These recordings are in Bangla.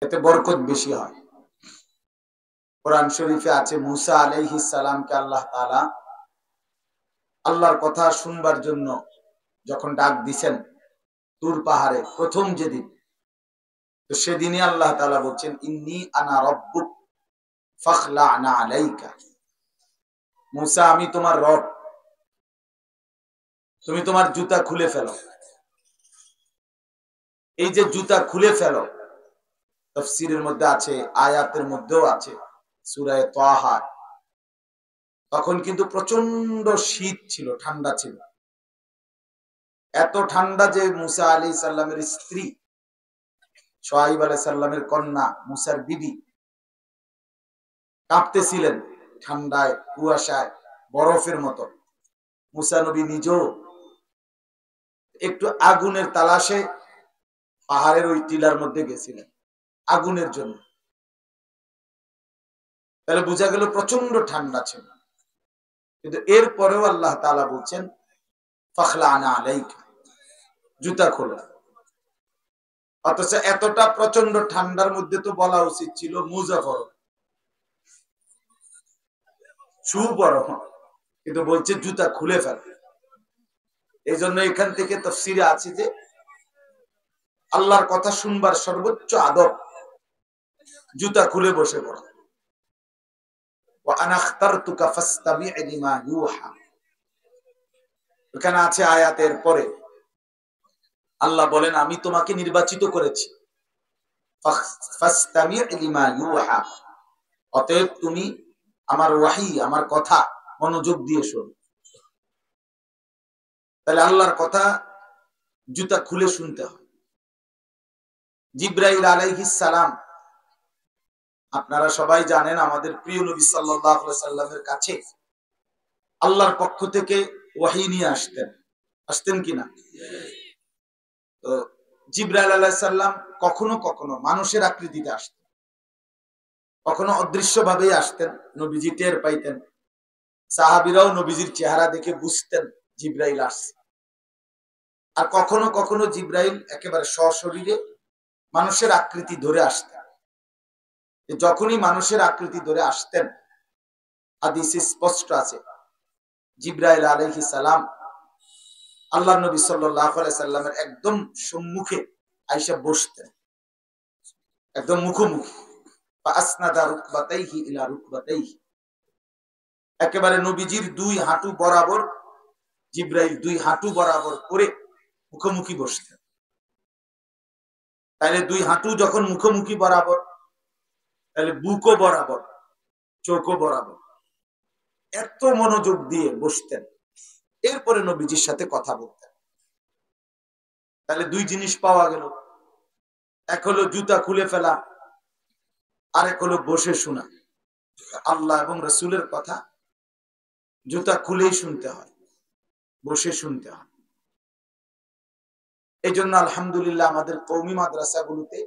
এতে বরকত বেশি হয়। কোরআন শরীফে আছে মুসা আলাইহিস সালামকে আল্লাহ তাআলা আল্লাহর কথা শুনবার জন্য যখন ডাক দিছেন তুর পাহাড়ে প্রথম যেদিন, তো সেদিনই আল্লাহ তাআলা বলছেন ইন্নী আনা রাব্বুক ফাখলা'না আলাইকা, মুসা আমি তোমার রব, তুমি তোমার জুতা খুলে ফেলো। এই যে জুতা খুলে ফেলো, তাফসীরের মধ্যে আছে, আয়াতের মধ্যেও আছে, সূরা তাহা। তখন কিন্তু প্রচন্ড শীত ছিল, ঠান্ডা ছিল, এত ঠান্ডা যে মুসা আলাইহিস সালামের স্ত্রী শুআয়ব আলাইহিস সালামের কন্যা মুসার বিবি কাঁপতেছিলেন ঠান্ডায়, কুয়াশায়, বরফের মতো। মুসা নবী নিজেও একটু আগুনের তালাশে পাহাড়ের ওই টিলার মধ্যে গেছিলেন আগুনের জন্য। তাহলে বোঝা গেল প্রচন্ড ঠান্ডা ছিল, কিন্তু এরপরেও আল্লাহ তাআলা বলছেন ফাখলা'না আলাইকা, জুতা খোলো। অথচ এতটা প্রচন্ড ঠান্ডার মধ্যে তো বলা উচিত ছিল মুজা পরো, শু পরো, কিন্তু বলছে জুতা খুলে ফেল। এই জন্য এখান থেকে তাফসীরে আছে যে আল্লাহর কথা শুনবার সর্বোচ্চ আদব জুতা খুলে বসে পড়া। ওয়া আনা আখতারতুকা ফাসতামি' লিমা ইউহা, এখানে আছে আয়াতের পরে আল্লাহ বলেন আমি তোমাকে নির্বাচিত করেছি, ফাসতামি' লিমা ইউহা, অতএব তুমি আমার ওয়াহী, আমার কথা মনোযোগ দিয়ে শোনো। তাহলে আল্লাহর কথা জুতা খুলে শুনতে হয়। জিবরাইল আলাইহিস সালাম, আপনারা সবাই জানেন আমাদের প্রিয় নবী সাল্লাল্লাহু আলাইহি সাল্লামের কাছে আল্লাহর পক্ষ থেকে ওয়াহী নিয়ে আসতেন কিনা? তো জিবরাইল আলাইহিস সালাম কখনো কখনো মানুষের আকৃতিতে আসতেন, কখনো অদৃশ্য ভাবেই আসতেন, নবীজি টের পাইতেন। সাহাবীরাও নবীজির চেহারা দেখে বুঝতেন জিবরাইল আসছে। আর কখনো কখনো জিবরাইল একেবারে সশরীরে মানুষের আকৃতি ধরে আসতেন। যখনই মানুষের আকৃতি ধরে আসতেন, হাদিসে স্পষ্ট আছে জিবরাইল আলাইহিস সালাম আল্লাহ নবী সাল্লাল্লাহু আলাইহি সাল্লামের একদম সম্মুখে আইসা বসতেন, একদম মুখোমুখি। ফাসনাদা রুকবাতাইহি ইলা রুকবাতাইহি, একেবারে নবীজির দুই হাঁটু বরাবর জিবরাইল দুই হাঁটু বরাবর করে মুখোমুখি বসতেন। তাহলে দুই হাঁটু যখন মুখোমুখি বরাবর, তাহলে বুকও বরাবর, চোখও বরাবর, এত মনোযোগ দিয়ে বসতেন। এরপরে নবীজির সাথে কথা বলতেন। তাহলে দুই জিনিস পাওয়া গেল, এক হলো জুতা খুলে ফেলা, আরেক হলো বসে শোনা। আল্লাহ এবং রাসূলের কথা জুতা খুলেই শুনতে হয়, বসে শুনতে হয়। এই জন্য আলহামদুলিল্লাহ আমাদের কওমি মাদ্রাসাগুলোতে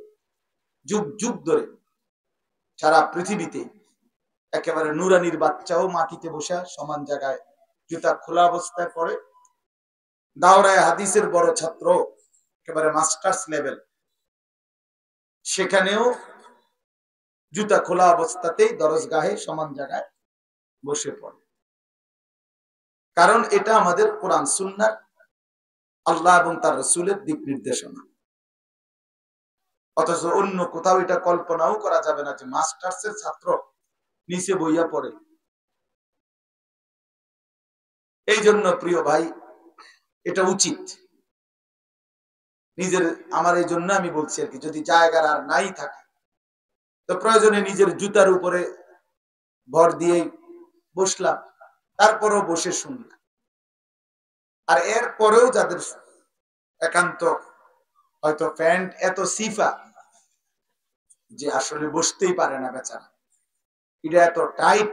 যুগ যুগ ধরে সারা পৃথিবীতে একেবারে নুরানির বাচ্চাও মাটিতে বসে সমান জায়গায় জুতা খোলা অবস্থায় পড়ে। দাওরায়ে হাদিসের বড় ছাত্র একেবারে মাস্টার্স লেভেল, সেখানেও জুতা খোলা অবস্থাতেই দরজগাহে সমান জায়গায় বসে পড়ে। কারণ এটা আমাদের কোরআন সুন্নাহ, আল্লাহ এবং তার রাসূলের দিক নির্দেশনা। অথচ অন্য কোথাও এটা কল্পনাও করা যাবে না যে মাস্টার্সের ছাত্র নিচে বইয়া পড়ে। এই জন্য প্রিয় ভাই, এটা উচিত নিজের, আমার এই জন্য আমি বলছি আর কি, যদি জায়গার আর নাই থাকে তো প্রয়োজনে নিজের জুতার উপরে ভর দিয়ে বসলাম, তারপরও বসে শুনলাম। আর এর পরেও যাদের একান্ত হয়তো প্যান্ট এত সিফা যে আসলে বসতেই পারে না বেচারা, এটা এত টাইট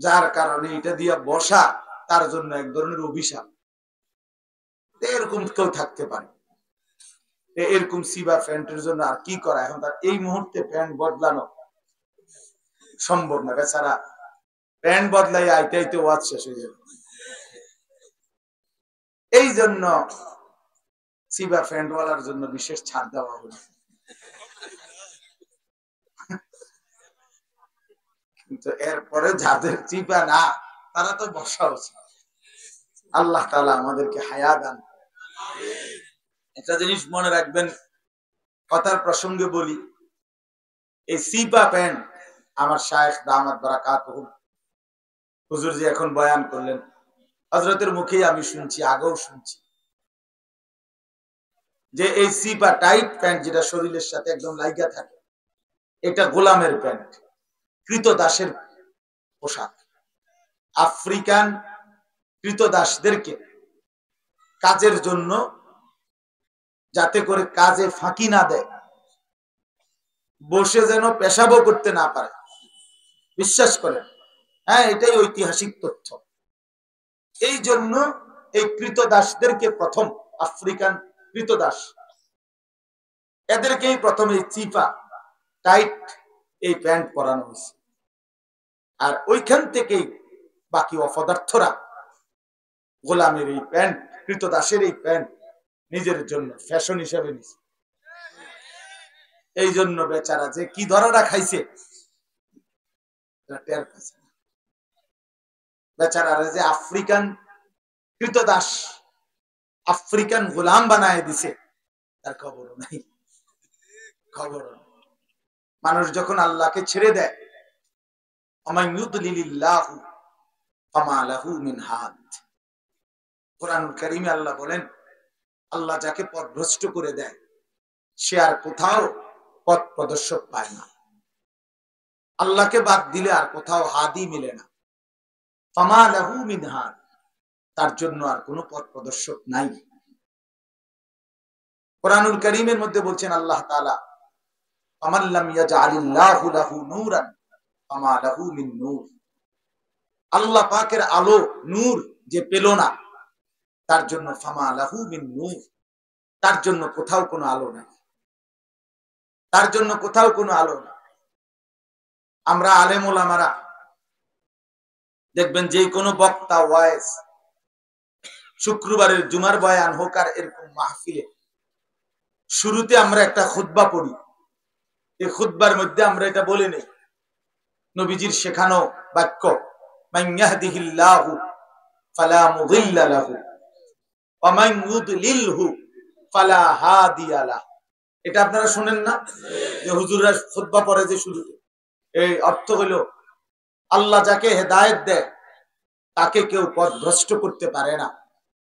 যার কারণে এটা দিয়ে বসা তার জন্য এক ধরনের অভিশাপ, এরকম কেউ থাকতে পারে। এরকম সিবা প্যান্টের জন্য আর কি করা, এখন তার এই মুহূর্তে প্যান্ট বদলানো সম্ভব না, বেচারা প্যান্ট বদলাই আইতে আইতে ওয়াজ শেষ হয়ে যাবে। এই জন্য সিবা প্যান্টওয়ালার জন্য বিশেষ ছাড় দেওয়া হলো। কিন্তু এরপরে যাদের চিপা না তারা তো বসা উচিত। আল্লাহ তাআলা আমাদেরকে হায়া দান। একটা জিনিস মনে রাখবেন, কথার প্রসঙ্গে বলি, এই সিপা প্যান্ট আমার শায়েখ দামাত বারাকাতুহু হুজুর যে এখন বয়ান করলেন, হযরতের মুখেই আমি শুনছি, আগেও শুনছি, যে এই সিপা টাইট প্যান্ট যেটা শরীরের সাথে একদম লাইগা থাকে, এটা গোলামের প্যান্ট, কৃতদাসের পোশাক। আফ্রিকান কৃতদাসদেরকে কাজের জন্য, যাতে করে কাজে ফাঁকি না দেয়, বসে যেন পেশাবও করতে না পারে, বিশ্বাস করেন, হ্যাঁ এটাই ঐতিহাসিক তথ্য। এই জন্য এই কৃতদাসদেরকে প্রথম, আফ্রিকান কৃতদাস, এদেরকেই প্রথম এই চিপা টাইট এই প্যান্ট পরানো হয়েছে। আর ওইখান থেকেই বাকি অপদার্থরা গোলামের এই প্যান্ট, কৃতদাসের এই প্যান্ট নিজের জন্য ফ্যাশন হিসেবে নিছে। এই জন্য বেচারা যে কি ধরাটা খাইছে টের পাইছে না। বেচারা যে আফ্রিকান কৃতদাস, আফ্রিকান গোলাম বানায় দিছে, তার খবরও নাই, খবর। মানুষ যখন আল্লাহকে ছেড়ে দেয়, কোরআনুল কারীমে আল্লাহ বলেন, আল্লাহ যাকে পথভ্রষ্ট করে দেয় সে আর কোথাও পথ প্রদর্শক পায় না। আল্লাহকে বাদ দিলে আর কোথাও হাদি মিলে না। ফামা লাহু মিন হাদ, তার জন্য আর কোনো পথ প্রদর্শক নাই। কোরআনুল কারীমের মধ্যে বলছেন আল্লাহ তাআলা, ফামান লাম ইয়াজআলিল্লাহু লাহু নূরান ফামা লাহু মিন নূর। আল্লাহ পাকের আলো, নূর যে পেল না, তার জন্য ফামা লাহু মিন নূর, তার জন্য কোথাও কোনো আলো নাই, তার জন্য কোথাও কোনো আলো নাই। আমরা আলেম ওলামারা দেখবেন, যে কোনো বক্তা, ওয়াইজ, শুক্রবারের জুমার বয়ান হোক আর এরকম মাহফিলে, শুরুতে আমরা একটা খুতবা পড়ি। এই খুতবার মধ্যে আমরা এটা বলে নেই, নবীজির শেখানো বাক্য, মান ইয়াহদিহিল্লাহু ফালা মুদিল্লা লাহু ওয়া মান ইউদ্লিলহু ফালা হাদিয়া লাহু। এটা আপনারা শুনেন না, যে হুজুররা খুতবা পড়ে যে শুরুতে? এই অর্থ হলো, আল্লাহ যাকে হেদায়েত দেয় তাকে কেউ পথভ্রষ্ট করতে পারে না,